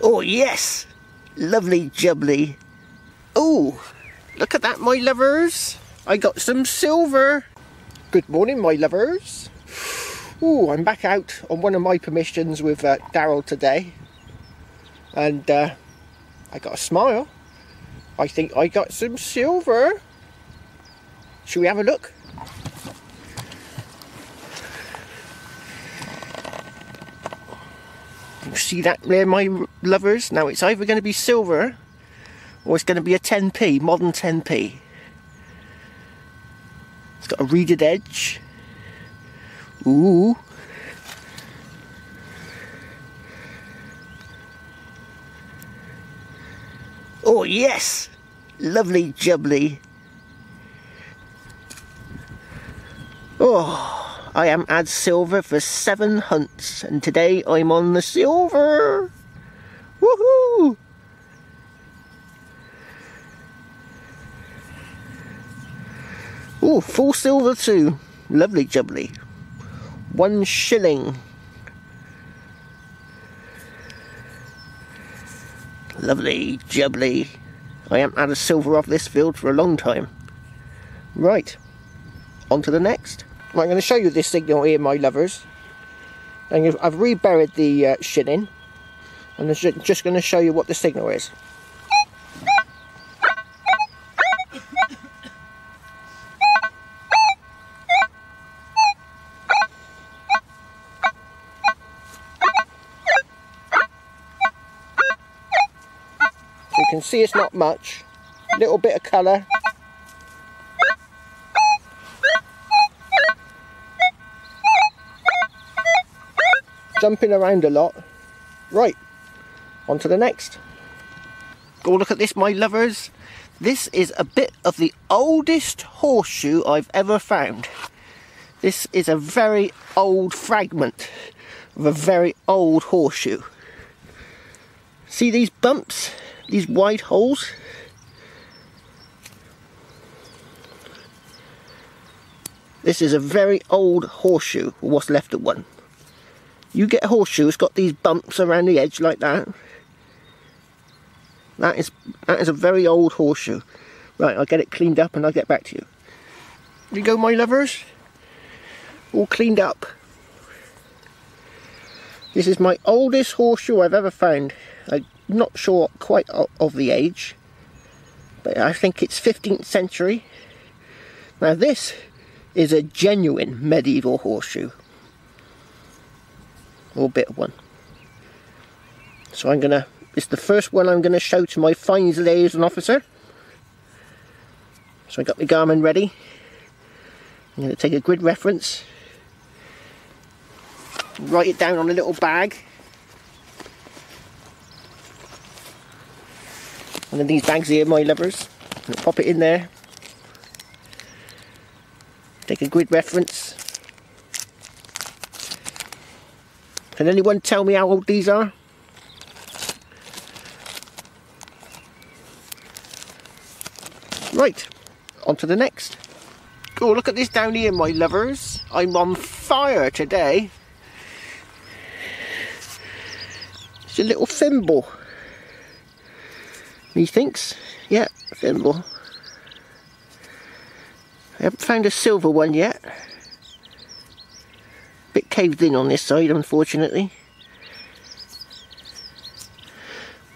Oh yes, lovely jubbly. Oh, look at that, my lovers. I got some silver. Good morning, my lovers. Oh, I'm back out on one of my permissions with Daryl today. And I got a smile. I think I got some silver. Should we have a look? You see that there, my lovers? Now it's either going to be silver or it's going to be a 10p, modern 10p. It's got a reeded edge. Ooh. Oh yes, lovely jubbly. Oh, I am at silver for 7 hunts, and today I'm on the silver. Woohoo! Oh, full silver too. Lovely jubbly. 1 shilling. Lovely jubbly. I haven't had a silver off this field for a long time. Right, on to the next. Right, I'm going to show you this signal here, my lovers. I've reburied the shilling, and I'm just going to show you what the signal is. You can see it's not much, a little bit of colour. Jumping around a lot. Right, on to the next. Go look at this, my lovers. This is a bit of the oldest horseshoe I've ever found. This is a very old fragment of a very old horseshoe. See these bumps? These wide holes? This is a very old horseshoe, or what's left of one. You get a horseshoe, it's got these bumps around the edge like that. That is a very old horseshoe. Right, I'll get it cleaned up and I'll get back to you. Here you go, my lovers. All cleaned up. This is my oldest horseshoe I've ever found. I'm not sure quite of the age, but I think it's 15th century. Now this is a genuine medieval horseshoe. Or bit of one. So it's the first one I'm gonna show to my fines liaison officer. So I got my Garmin ready. I'm gonna take a grid reference, write it down on a little bag. And then these bags here, my lovers, and pop it in there. Take a grid reference. Can anyone tell me how old these are? Right, on to the next. Oh, look at this down here, my lovers. I'm on fire today. It's a little thimble. Methinks. Yeah, thimble. I haven't found a silver one yet. Bit caved in on this side, unfortunately.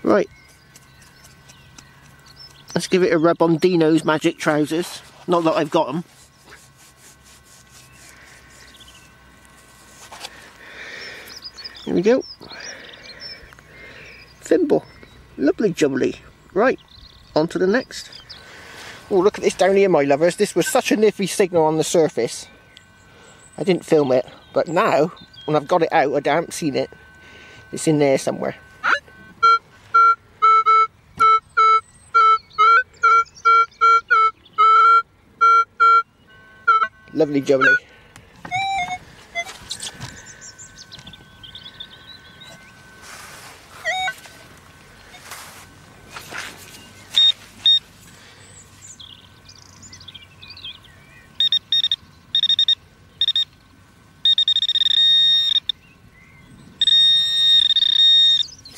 Right, let's give it a rub on Dino's magic trousers. Not that I've got them. Here we go. Thimble, lovely jubbly. Right, on to the next. Oh, look at this down here, my lovers. This was such a nippy signal on the surface. I didn't film it. But now, when I've got it out, I haven't seen it. It's in there somewhere. Lovely jubbly.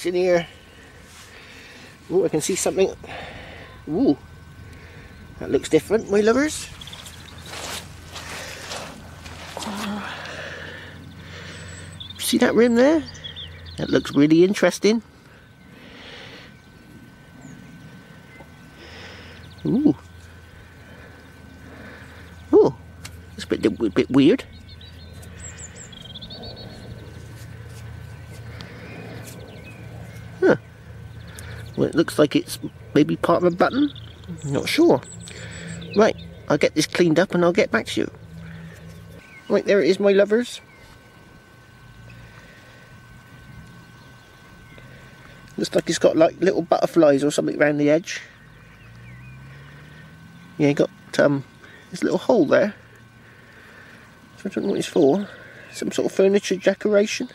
In here, Oh, I can see something. Ooh, that looks different, my lovers. See that rim there? That looks really interesting. Ooh. Oh, it's a bit weird. Huh. Well, it looks like it's maybe part of a button. Not sure. Right, I'll get this cleaned up and I'll get back to you. Right, there it is, my lovers. Looks like it's got like little butterflies or something around the edge. Yeah, you got this little hole there. So I don't know what it's for. Some sort of furniture decoration.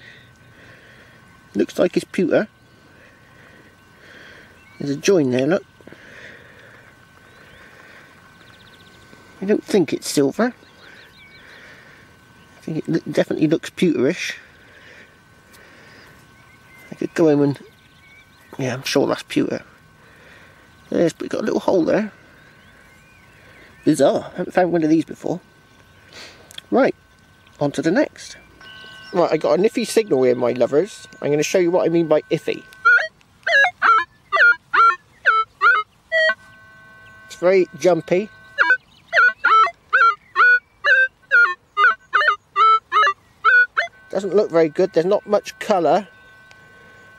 Looks like it's pewter. There's a join there, look. I don't think it's silver. I think it definitely looks pewterish. I could go in and... yeah, I'm sure that's pewter. There's, but got a little hole there. Bizarre. I haven't found one of these before. Right, on to the next. Right, I got an iffy signal here, my lovers. I'm going to show you what I mean by iffy. It's very jumpy. Doesn't look very good. There's not much colour.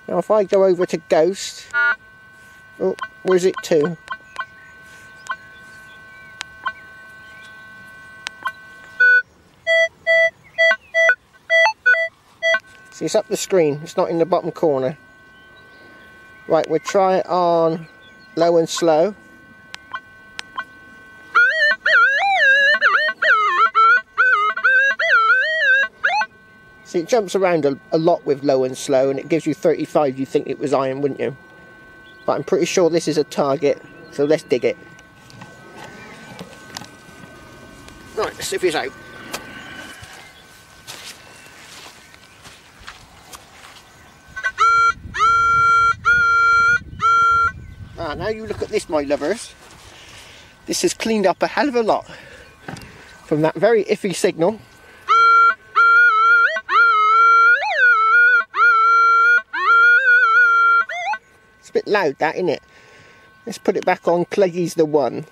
Now if I go over to Ghost... oh, where's it to? See, it's up the screen. It's not in the bottom corner. Right, we'll try it on low and slow. See, it jumps around a lot with low and slow, and it gives you 35. You think it was iron, wouldn't you? But I'm pretty sure this is a target, so let's dig it. Right, let's see if it's out. Ah, now you look at this, my lovers. This has cleaned up a hell of a lot from that very iffy signal. It's a bit loud, that, isn't it? Let's put it back on Cleggy's the One.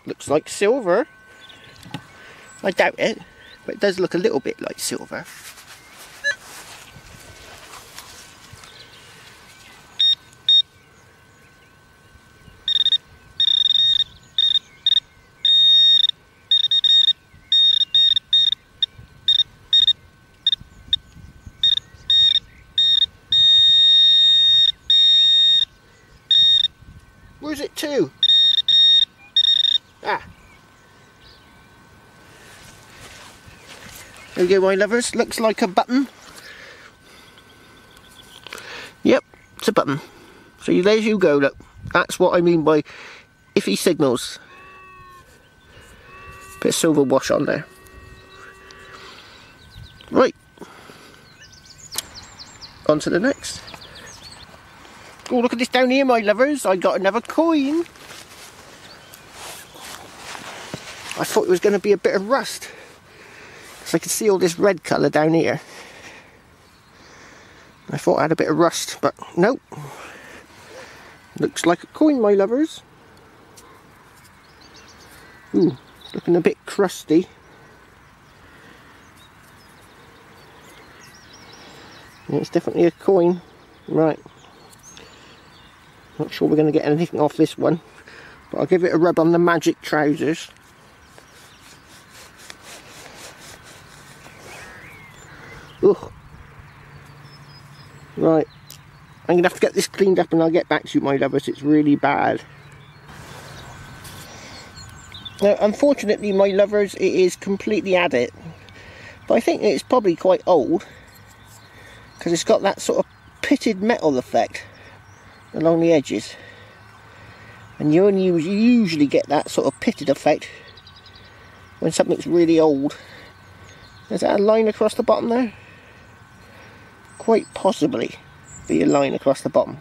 Looks like silver. I doubt it, but it does look a little bit like silver. Where's it to? Ah. There we go, my lovers. Looks like a button. Yep, it's a button. So there you go, look. That's what I mean by iffy signals. Bit of silver wash on there. Right. On to the next. Oh, look at this down here, my lovers. I got another coin. I thought it was going to be a bit of rust, because I could see all this red colour down here. I thought I had a bit of rust, but nope. Looks like a coin, my lovers. Ooh, looking a bit crusty. Yeah, it's definitely a coin. Right. Not sure we're going to get anything off this one, but I'll give it a rub on the magic trousers. Ugh. Right, I'm going to have to get this cleaned up and I'll get back to you, my lovers. It's really bad. Now, unfortunately, my lovers, it is completely at it. But I think it's probably quite old, because it's got that sort of pitted metal effect along the edges. And you only usually get that sort of pitted effect when something's really old. Is that a line across the bottom there? Quite possibly be a line across the bottom.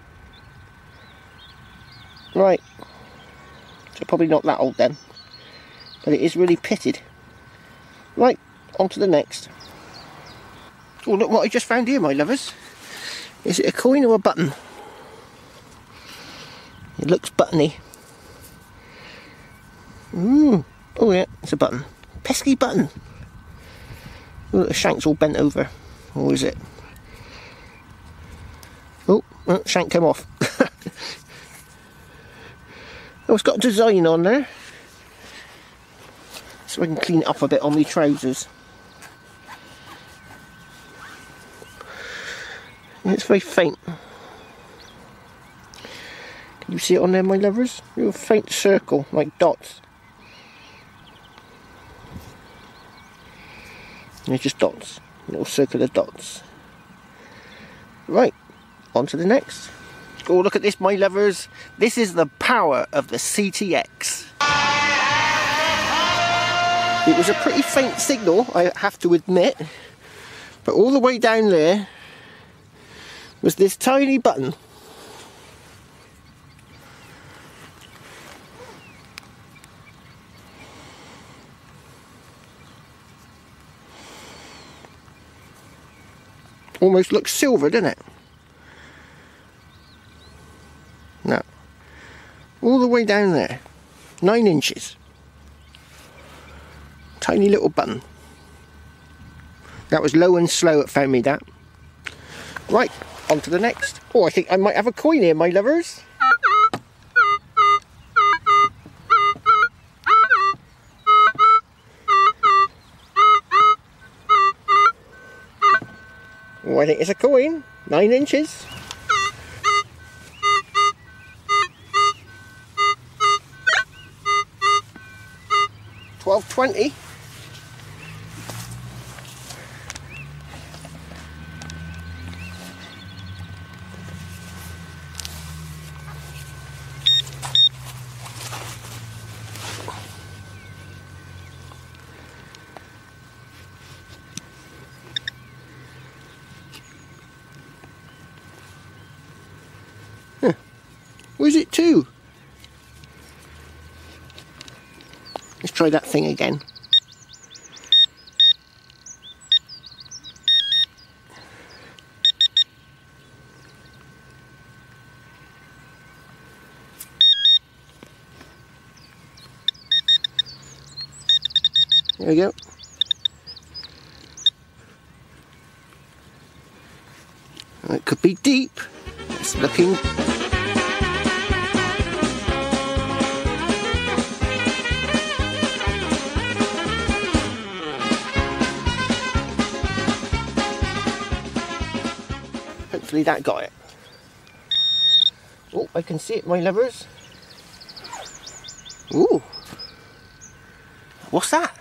Right, so probably not that old then, but it is really pitted. Right, on to the next. Oh, look what I just found here, my lovers. Is it a coin or a button? It looks buttony. Oh yeah, it's a button. Pesky button. Oh, the shank's all bent over. Or is it? Oh, well, shank came off. Oh, it's got a design on there. So I can clean it up a bit on my trousers. And it's very faint. Can you see it on there, my lovers? A real faint circle, like dots. And they're just dots. Little circular dots. Right, on to the next. Oh, look at this, my lovers. This is the power of the CTX. It was a pretty faint signal, I have to admit. But all the way down there was this tiny button. Almost looks silver, doesn't it? No. All the way down there. 9 inches. Tiny little button. That was low and slow it found me that. Right, on to the next. Oh, I think I might have a coin here, my lovers. Oh, I think it's a coin. 9 inches. $12.20. Where's it to? Let's try that thing again. There we go. It could be deep. It's looking. Hopefully that got it. Oh, I can see it, my lovers. Ooh. What's that?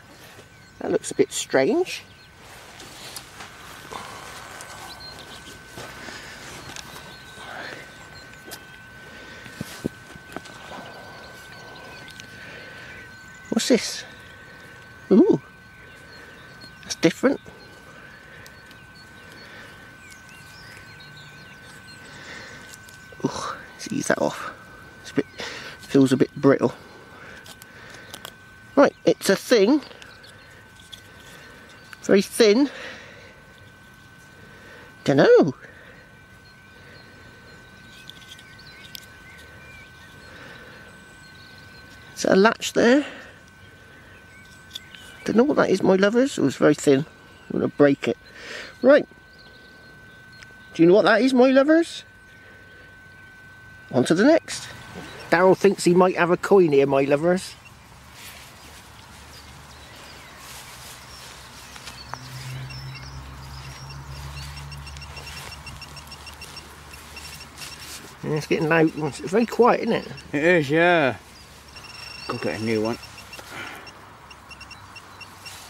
That looks a bit strange. What's this? Ooh. That's different. Let's ease that off. It's a bit, feels a bit brittle. Right, it's a thing. Very thin. Dunno. Is that a latch there? Don't know what that is, my lovers. It was very thin. I'm going to break it. Right. Do you know what that is, my lovers? On to the next. Daryl thinks he might have a coin here, my lovers. Yeah, it's getting loud. It's very quiet, isn't it? It is, yeah. Go get a new one.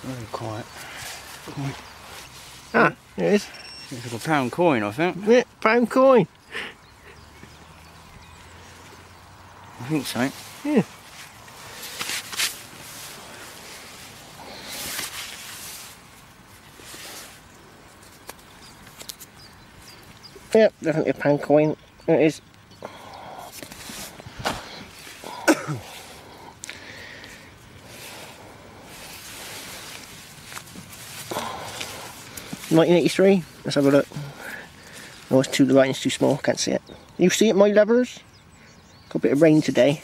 Very quiet. Ah, there it is. It's like a pound coin, I think. Yeah, pound coin. I think so. Yeah. Yep, definitely a pound coin. It is. $1983. Let's have a look. Oh, it's too, the writing's too small. Can't see it. You see it, my lovers? Got a bit of rain today.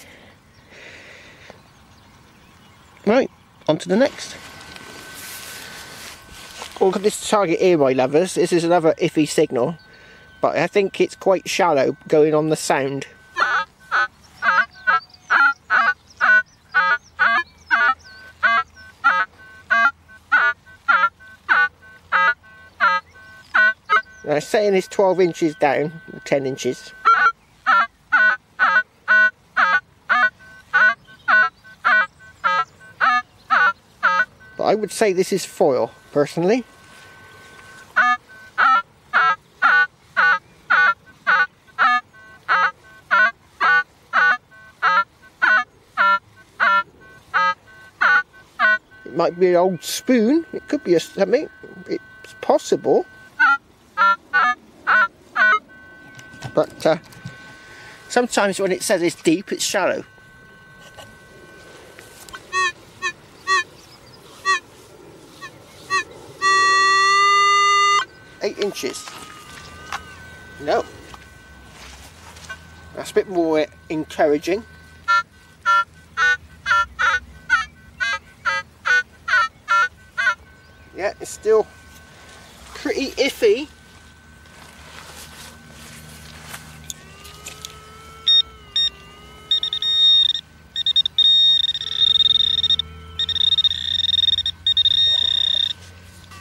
Right, on to the next. Oh, look at this target here, my lovers. This is another iffy signal, but I think it's quite shallow going on the sound. Now, saying it's 12 inches down, 10 inches. But I would say this is foil, personally. It might be an old spoon, it could be something, it's possible. But sometimes when it says it's deep, it's shallow. Eight inches. No. That's a bit more encouraging. Yeah, it's still pretty iffy.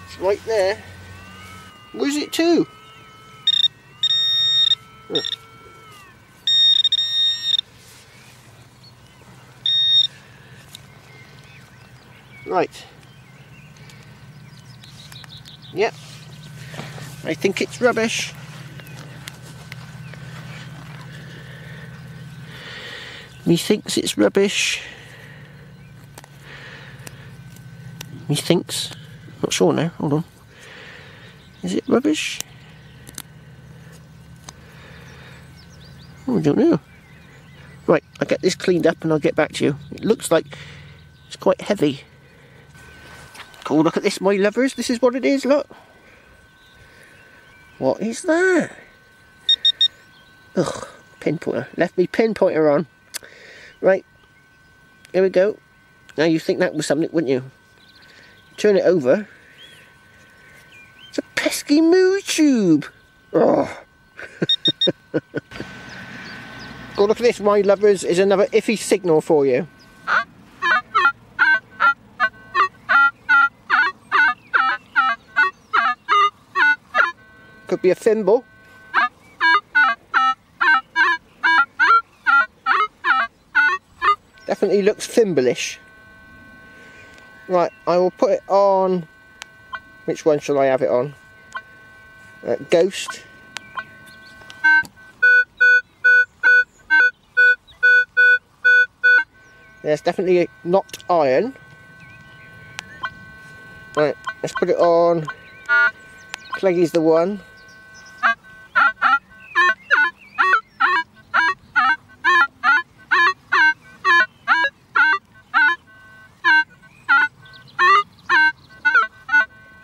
It's right there. Where's it to? Huh. Right. Yep. I think it's rubbish. Methinks it's rubbish. Methinks. Not sure now. Hold on. Is it rubbish? Oh, I don't know. Right, I'll get this cleaned up and I'll get back to you. It looks like it's quite heavy. Cool, look at this, my lovers. This is what it is, look. What is that? Ugh, pinpointer. Left me pinpointer on. Right, here we go. Now you think that was something, wouldn't you? Turn it over. It's a pesky moo tube. Oh. Go look at this, my lovers. Is another iffy signal for you. Could be a thimble. Definitely looks thimble-ish. Right, I will put it on. Which one shall I have it on? Ghost. There's definitely not iron. Right, let's put it on. Cleggy's the one.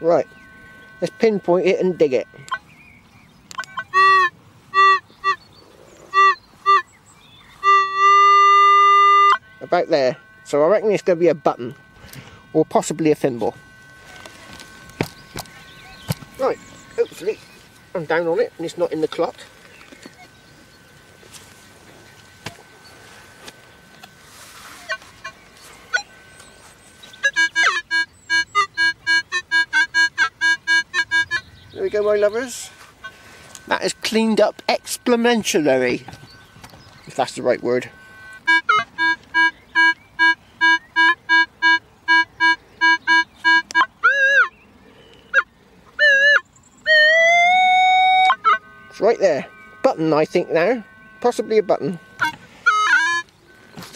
Right, let's pinpoint it and dig it. About there. So I reckon it's going to be a button, or possibly a thimble. Right, hopefully I'm down on it and it's not in the clot. There we go, my lovers. That is cleaned up exponentially, if that's the right word. It's right there. Button, I think now. Possibly a button.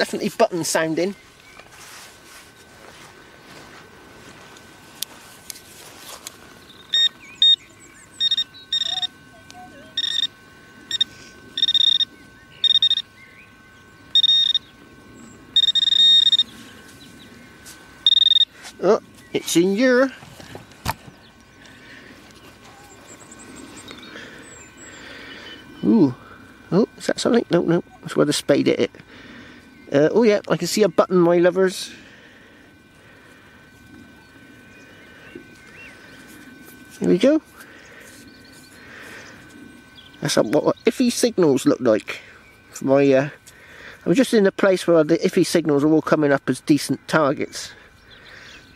definitely button sounding. Oh, it's in here. Ooh. Oh, is that something? No, no. That's where the spade hit it. Oh yeah, I can see a button, my lovers. Here we go. That's what iffy signals look like. For my, I'm just in a place where the iffy signals are all coming up as decent targets.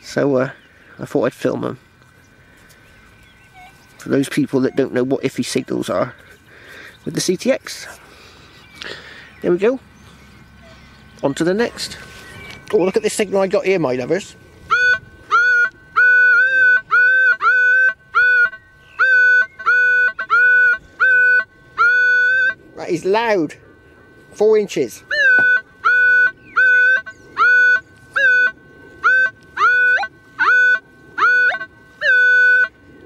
So I thought I'd film them. For those people that don't know what iffy signals are with the CTX. There we go. On to the next. Oh, look at this signal I got here, my lovers. That is loud. 4 inches.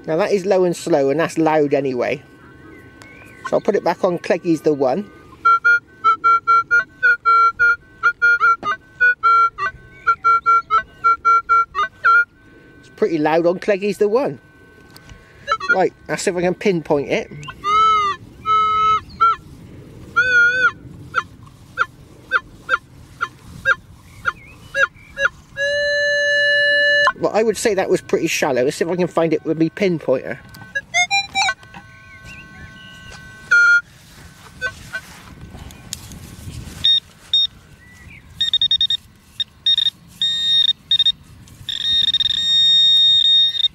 Now that is low and slow, and that's loud anyway. So I'll put it back on Cleggy's the one. It's pretty loud on Cleggy's the one. Right, let's see if I can pinpoint it. Well, I would say that was pretty shallow. Let's see if I can find it with my pinpointer.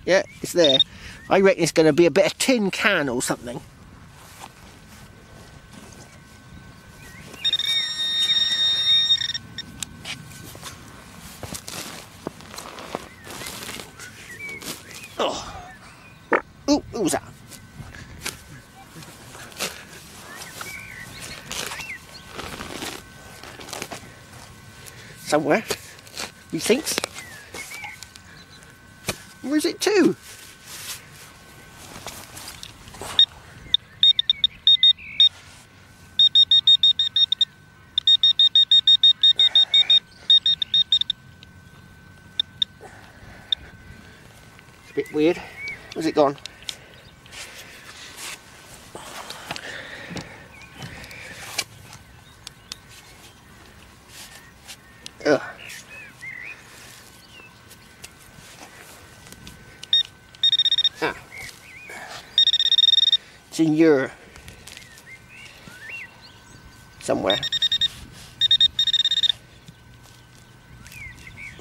Yeah, it's there. I reckon it's going to be a bit of tin can or something. Oh. Ooh, what was that? Somewhere, methinks. Where's it to? It's a bit weird. Where's it gone? Ugh. Ah. It's in your somewhere.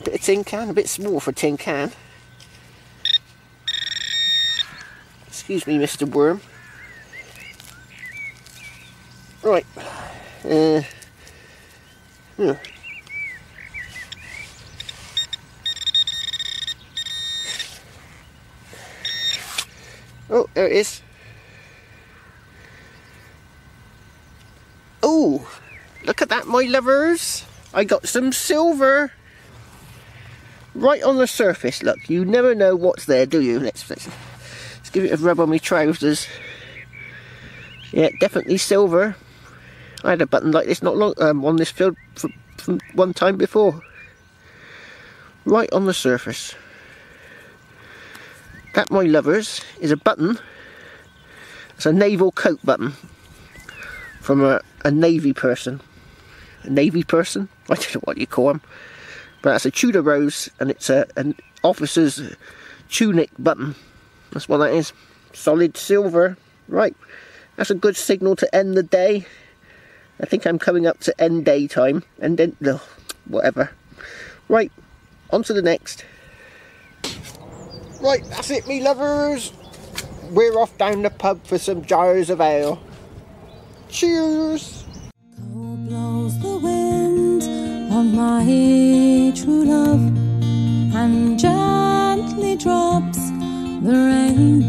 Bit of tin can, a bit small for a tin can. Excuse me, Mr. Worm. Right. Oh, there it is. Oh, look at that, my lovers. I got some silver. Right on the surface, look. You never know what's there, do you? Let's give it a rub on my trousers. Yeah, definitely silver. I had a button like this not long on this field from one time before. Right on the surface. That, my lovers, is a button. It's a naval coat button from a navy person. A navy person? I don't know what you call them. But that's a Tudor rose, and it's an officer's tunic button. That's what that is. Solid silver. Right. That's a good signal to end the day. I think I'm coming up to end day time. And then, ugh, whatever. Right. On to the next. Right, that's it, me lovers. We're off down the pub for some jars of ale. Cheers. Cold blows the wind on my true love, and gently drops the rain.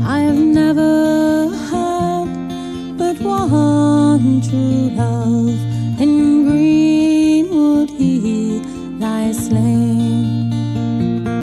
I have never had but one true love, slave.